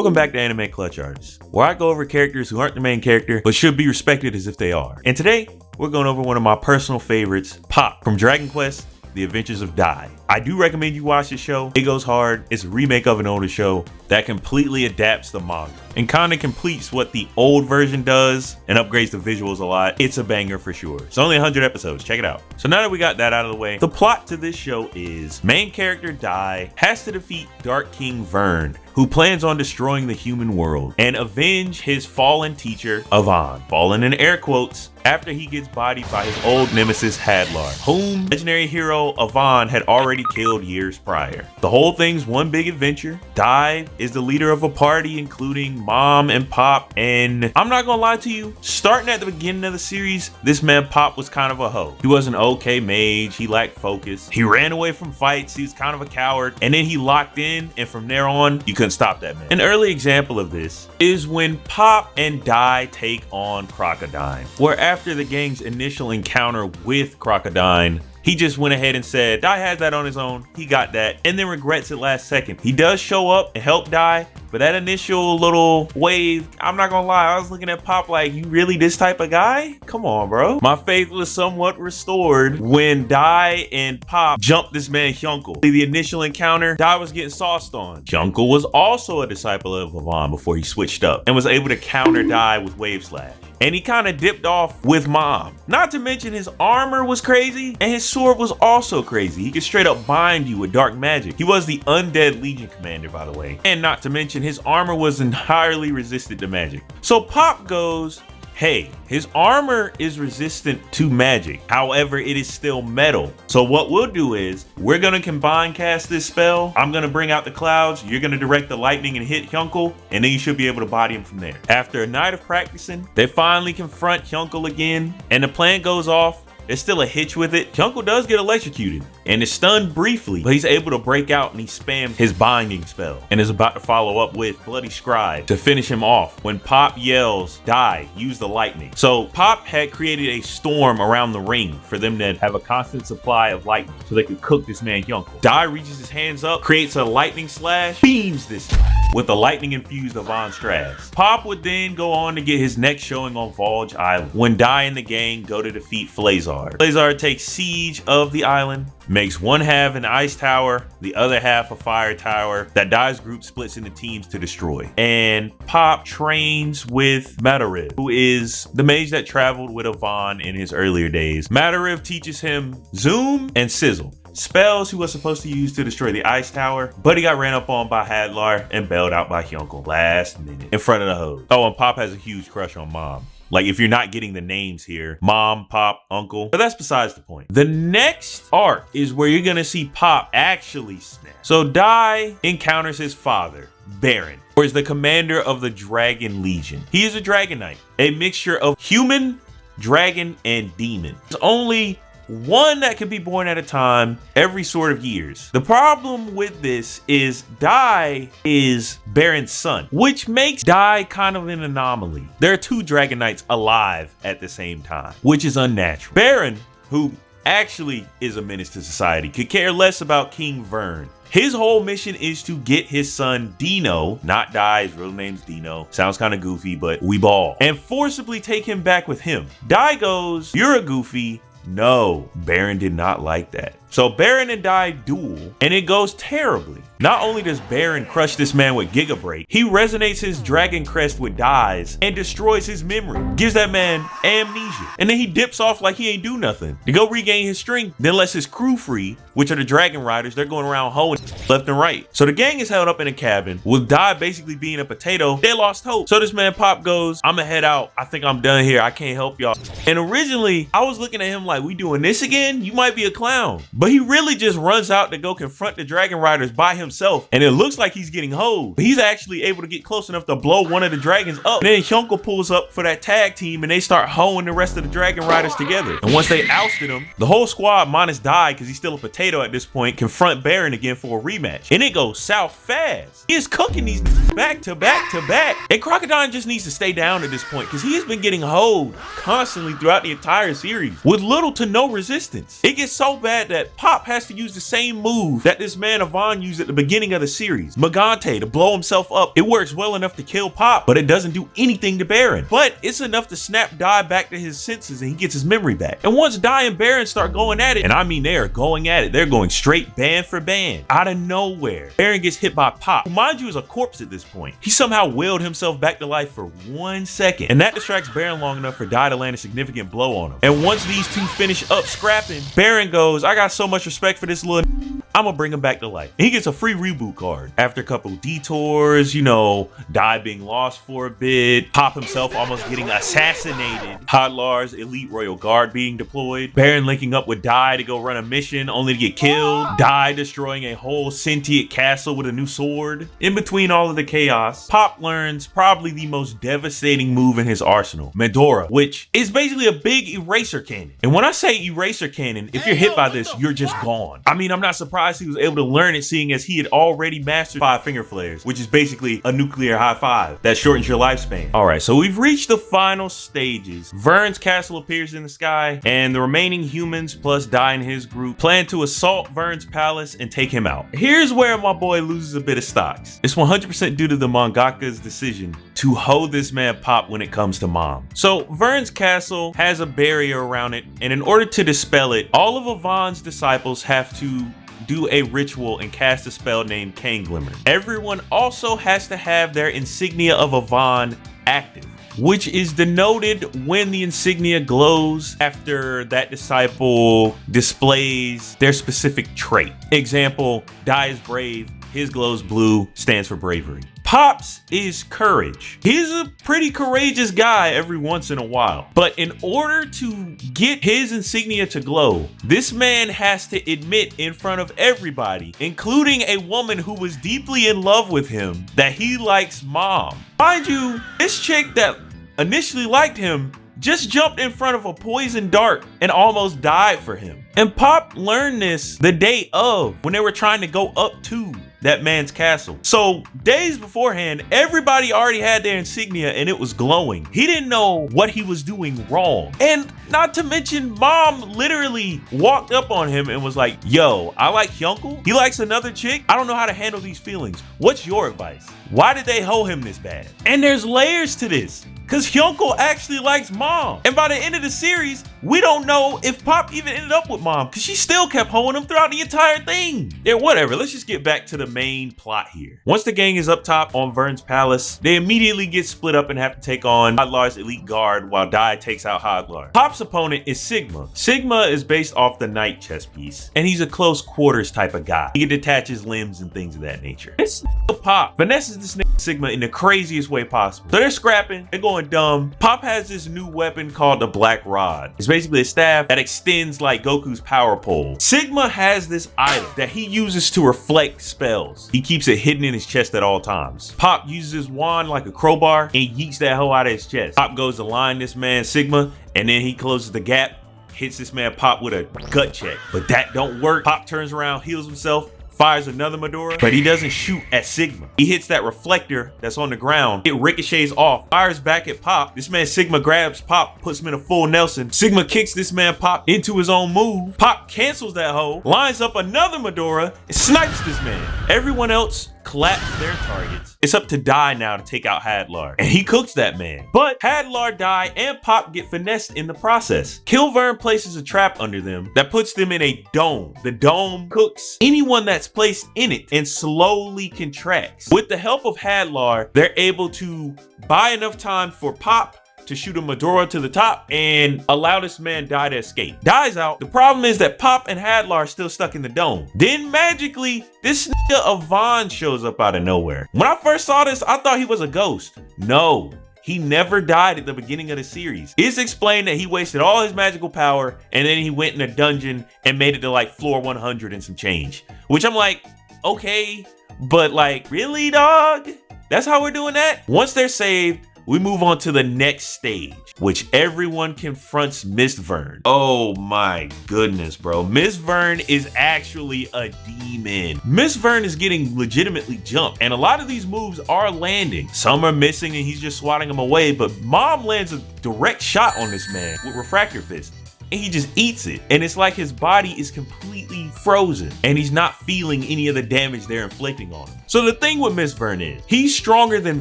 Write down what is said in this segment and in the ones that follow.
Welcome back to Anime Clutch Artists, where I go over characters who aren't the main character, but should be respected as if they are. And today, we're going over one of my personal favorites, Popp, from Dragon Quest, The Adventures of Dai. I do recommend you watch this show. It goes hard. It's a remake of an older show that completely adapts the manga and kind of completes what the old version does and upgrades the visuals a lot. It's a banger for sure. It's only 100 episodes. Check it out. So now that we got that out of the way, the plot to this show is main character Dai has to defeat Dark King Vern, who plans on destroying the human world and avenge his fallen teacher, Avon, fallen in air quotes, after he gets bodied by his old nemesis Hadlar, whom legendary hero Avon had already killed years prior. The whole thing's one big adventure. Dai is the leader of a party including Mom and Popp, and I'm not gonna lie to you, starting at the beginning of the series, this man Popp was kind of a hoe. He was an okay mage, he lacked focus, he ran away from fights, he was kind of a coward, and then he locked in, and from there on, you couldn't stop that man. An early example of this is when Popp and Dai take on Crocodile, where after the gang's initial encounter with Crocodile, he just went ahead and said, Dai has that on his own, he got that, and then regrets it last second. He does show up and help Dai, but that initial little wave, I'm not gonna lie, I was looking at Popp like, you really this type of guy? Come on, bro. My faith was somewhat restored when Dai and Popp jumped this man Hyunkel. The initial encounter, Dai was getting sauced on. Hyunkel was also a disciple of Avon before he switched up and was able to counter Dai with Wave Slash. And he kind of dipped off with Mom. Not to mention his armor was crazy and his sword was also crazy. He could straight up bind you with dark magic. He was the Undead Legion commander, by the way. And not to mention his armor was entirely resistant to magic. So Popp goes, hey, his armor is resistant to magic. However, it is still metal. So what we'll do is we're gonna combine cast this spell. I'm gonna bring out the clouds. You're gonna direct the lightning and hit Hyunkel, and then you should be able to body him from there. After a night of practicing, they finally confront Hyunkel again, and the plan goes off. There's still a hitch with it. Hyunkel does get electrocuted and is stunned briefly, but he's able to break out and he spams his binding spell and is about to follow up with Bloody Scribe to finish him off when Popp yells, Dai, use the lightning. So Popp had created a storm around the ring for them to have a constant supply of lightning so they could cook this man Hyunkel. Dai reaches his hands up, creates a lightning slash, beams this guy with a lightning infused Avon Strass. Popp would then go on to get his next showing on Volge Island when Dai and the gang go to defeat Flazar. Flazar takes siege of the island, makes one half an ice tower, the other half a fire tower that Dai's group splits into teams to destroy. And Popp trains with Matariv, who is the mage that traveled with Avon in his earlier days. Matariv teaches him Zoom and Sizzle, spells he was supposed to use to destroy the ice tower, but he got ran up on by Hadlar and bailed out by Hyunkel last minute in front of the hose. Oh, and Popp has a huge crush on Mom. Like, if you're not getting the names here, Mom, Popp, Uncle, but that's besides the point. The next arc is where you're gonna see Popp actually snap. So Dai encounters his father, Baron, who is the commander of the Dragon Legion. He is a Dragon Knight, a mixture of human, dragon, and demon. There's only one that can be born at a time every sort of years. The problem with this is Dai is Baron's son, which makes Dai kind of an anomaly. There are two Dragon Knights alive at the same time, which is unnatural. Baron, who actually is a menace to society, could care less about King Vern. His whole mission is to get his son Dino, not Dai, his real name's Dino, sounds kind of goofy, but we ball, and forcibly take him back with him. Dai goes, you're a goofy. No, Baron did not like that. So Baron and Dai duel, and it goes terribly. Not only does Baron crush this man with Giga Break, he resonates his Dragon Crest with Dai's and destroys his memory, gives that man amnesia, and then he dips off like he ain't do nothing to go regain his strength, then lets his crew free, which are the Dragon Riders. They're going around hoeing left and right. So the gang is held up in a cabin with Dai basically being a potato. They lost hope. So this man Popp goes, I'ma head out. I think I'm done here. I can't help y'all. And originally I was looking at him like, we doing this again? You might be a clown. But he really just runs out to go confront the Dragon Riders by himself, and it looks like he's getting hoed. But he's actually able to get close enough to blow one of the dragons up. And then Hyunkel pulls up for that tag team, and they start hoeing the rest of the Dragon Riders together. And once they ousted him, the whole squad minus Dai, because he's still a potato at this point, confront Baron again for a rematch. And it goes south fast. He is cooking these back to back to back. And Crocodile just needs to stay down at this point, because he has been getting hoed constantly throughout the entire series with little to no resistance. It gets so bad that But Popp has to use the same move that this man Yvonne used at the beginning of the series, Magante, to blow himself up. It works well enough to kill Popp, but it doesn't do anything to Baron. But it's enough to snap Dai back to his senses and he gets his memory back. And once Dai and Baron start going at it, and I mean they are going at it, they're going straight band for band. Out of nowhere, Baron gets hit by Popp, who mind you is a corpse at this point. He somehow willed himself back to life for 1 second, and that distracts Baron long enough for Dai to land a significant blow on him. And once these two finish up scrapping, Baron goes, I got so much respect for this little I'm gonna bring him back to life. And he gets a free reboot card. After a couple detours, you know, Dai being lost for a bit, Popp himself almost getting assassinated, Hadlar's elite royal guard being deployed, Baron linking up with Dai to go run a mission only to get killed, Dai destroying a whole sentient castle with a new sword. In between all of the chaos, Popp learns probably the most devastating move in his arsenal, Medora, which is basically a big eraser cannon. And when I say eraser cannon, if you're hit by this, you're just gone. I mean, I'm not surprised he was able to learn it, seeing as he had already mastered 5 finger flares, which is basically a nuclear high five that shortens your lifespan. All right, so we've reached the final stages. Vern's castle appears in the sky, and the remaining humans plus Dai and his group plan to assault Vern's palace and take him out. Here's where my boy loses a bit of stocks. It's 100% due to the mangaka's decision to hold this man Popp when it comes to Mom. So Vern's castle has a barrier around it, and in order to dispel it, all of Yvonne's disciples have to do a ritual and cast a spell named Cane Glimmer. Everyone also has to have their insignia of Yvonne active, which is denoted when the insignia glows after that disciple displays their specific trait. Example, Dai is brave, his glows blue, stands for bravery. Popp's is courage. He's a pretty courageous guy every once in a while. But in order to get his insignia to glow, this man has to admit in front of everybody, including a woman who was deeply in love with him, that he likes Mom. Mind you, this chick that initially liked him just jumped in front of a poison dart and almost died for him. And Popp learned this the day of, when they were trying to go up to that man's castle. So days beforehand, everybody already had their insignia and it was glowing. He didn't know what he was doing wrong. And not to mention, Mom literally walked up on him and was like, yo, I like Hyunkel. He likes another chick. I don't know how to handle these feelings. What's your advice? Why did they hold him this bad? And there's layers to this, because Hyunkel actually likes Mom. And by the end of the series, we don't know if Popp even ended up with Mom, because she still kept holding him throughout the entire thing. Yeah, whatever. Let's just get back to the main plot here. Once the gang is up top on Vern's palace, they immediately get split up and have to take on Hadlar's elite guard while Dai takes out Hadlar. Popp's opponent is Sigma. Sigma is based off the Knight chess piece, and he's a close quarters type of guy. He can detach his limbs and things of that nature. This Popp finesses this nigga Sigma in the craziest way possible. So they're scrapping, they're going dumb. Popp has this new weapon called the Black Rod. It's basically a staff that extends like Goku's power pole. Sigma has this item that he uses to reflect spells. He keeps it hidden in his chest at all times. Popp uses his wand like a crowbar and yeets that hoe out of his chest. Popp goes to line this man Sigma, and then he closes the gap, hits this man Popp with a gut check. But that don't work. Popp turns around, heals himself, fires another Medora, but he doesn't shoot at Sigma. He hits that reflector that's on the ground. It ricochets off, fires back at Popp. This man Sigma grabs Popp, puts him in a full Nelson. Sigma kicks this man Popp into his own move. Popp cancels that hoe, lines up another Medora, and snipes this man. Everyone else collapse their targets. It's up to Dai now to take out Hadlar, and he cooks that man. But Hadlar, Dai, and Popp get finessed in the process. Vern places a trap under them that puts them in a dome. The dome cooks anyone that's placed in it and slowly contracts. With the help of Hadlar, they're able to buy enough time for Popp to shoot a Medora to the top and allow this man Dai to escape. Dai's out. The problem is that Popp and Hadlar are still stuck in the dome. Then magically, this nigga Yvonne shows up out of nowhere. When I first saw this, I thought he was a ghost. No, he never died at the beginning of the series. It's explained that he wasted all his magical power and then he went in a dungeon and made it to like floor 100 and some change. Which I'm like, okay, but like, really, dog? That's how we're doing that? Once they're saved, we move on to the next stage, which everyone confronts Miss Vern. Oh my goodness, bro. Miss Vern is actually a demon. Miss Vern is getting legitimately jumped, and a lot of these moves are landing. Some are missing and he's just swatting them away, but Mom lands a direct shot on this man with Refractor Fist. and he just eats it. And it's like his body is completely frozen and he's not feeling any of the damage they're inflicting on him. So the thing with Miss Vern is, he's stronger than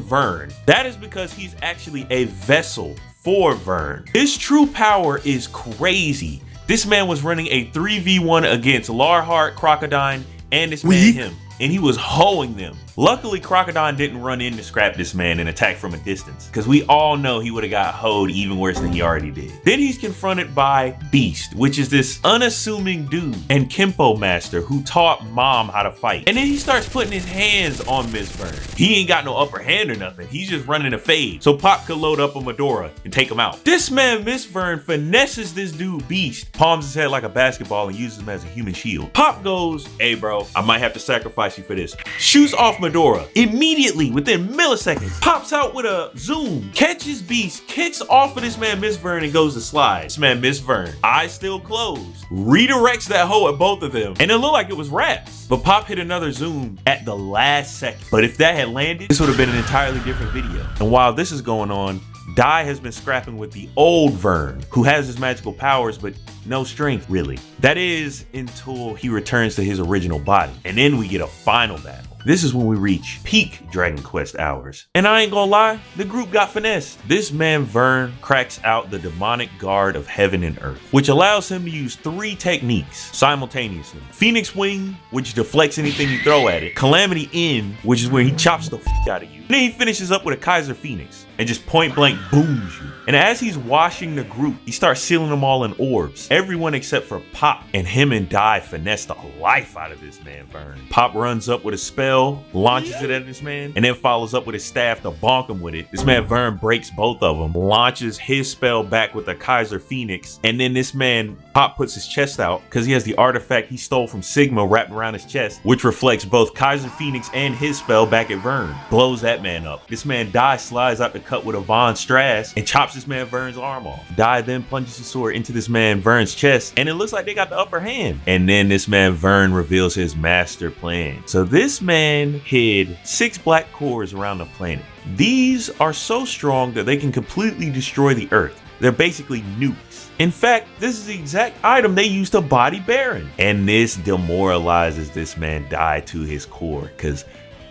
Vern. That is because he's actually a vessel for Vern. His true power is crazy. This man was running a 3v1 against Larhart, Crocodile, and this man him, and he was hoeing them. Luckily, Crocodile didn't run in to scrap this man and attack from a distance, because we all know he would have got hoed even worse than he already did. Then he's confronted by Beast, which is this unassuming dude and Kempo master who taught Mom how to fight. And then he starts putting his hands on Miss Vern. He ain't got no upper hand or nothing. He's just running a fade, so Popp could load up a Medora and take him out. This man, Miss Vern, finesses this dude Beast, palms his head like a basketball and uses him as a human shield. Popp goes, "Hey bro, I might have to sacrifice you for this." Shoots off Medora. Immediately, within milliseconds, pops out with a zoom, catches Beast, kicks off of this man Miss Vern and goes to slide. This man Miss Vern, eyes still closed, redirects that hoe at both of them, and it looked like it was wraps. But Popp hit another zoom at the last second. But if that had landed, this would have been an entirely different video. And while this is going on, Dai has been scrapping with the old Vern, who has his magical powers, but no strength, really. That is, until he returns to his original body. And then we get a final battle. This is when we reach peak Dragon Quest hours. And I ain't gonna lie, the group got finessed. This man Vern cracks out the demonic guard of heaven and earth, which allows him to use 3 techniques simultaneously. Phoenix Wing, which deflects anything you throw at it. Calamity End, which is where he chops the f out of you. And then he finishes up with a Kaiser Phoenix and just point blank booms you. And as he's washing the group, he starts sealing them all in orbs. Everyone except for Popp, and him and Dai finesse the life out of this man Vern. Popp runs up with a spell, launches it at this man, and then follows up with his staff to bonk him with it. This man Vern breaks both of them, launches his spell back with the Kaiser Phoenix, and then this man Popp puts his chest out because he has the artifact he stole from Sigma wrapped around his chest, which reflects both Kaiser Phoenix and his spell back at Vern. Blows that man up. This man Dai slides out the cut with a Von Strass and chops this man Vern's arm off. Dai then plunges his sword into this man Vern's chest, and it looks like they got the upper hand. And then this man Vern reveals his master plan. So this man hid 6 black cores around the planet. These are so strong that they can completely destroy the Earth. They're basically nukes. In fact, this is the exact item they used to body Baron. And this demoralizes this man Dai to his core, because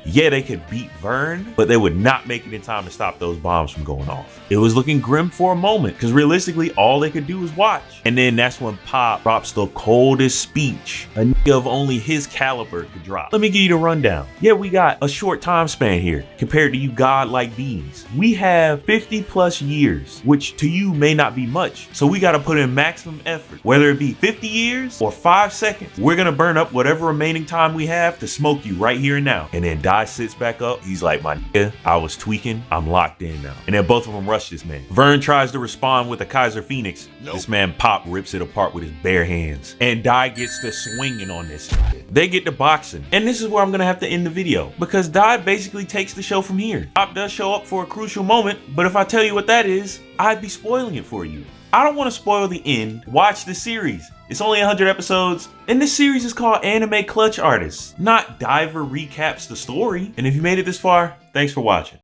yeah, they could beat Vern, but they would not make it in time to stop those bombs from going off. It was looking grim for a moment, because realistically, all they could do was watch. And then that's when Popp drops the coldest speech a nigga of only his caliber could drop. Let me give you the rundown. Yeah, we got a short time span here compared to you godlike beings. We have 50 plus years, which to you may not be much. So we got to put in maximum effort, whether it be 50 years or 5 seconds. We're going to burn up whatever remaining time we have to smoke you right here and now. And then Dai sits back up. He's like, "My nigga, I was tweaking. I'm locked in now." And then both of them rush this man. Vern tries to respond with a Kaiser Phoenix. Nope. This man Popp rips it apart with his bare hands. And Dai gets to swinging on this. They get to boxing. And this is where I'm going to have to end the video, because Dai basically takes the show from here. Popp does show up for a crucial moment, but if I tell you what that is, I'd be spoiling it for you. I don't want to spoil the end. Watch the series. It's only 100 episodes, and this series is called Anime Clutch Artists, not Diver Recaps the Story. And if you made it this far, thanks for watching.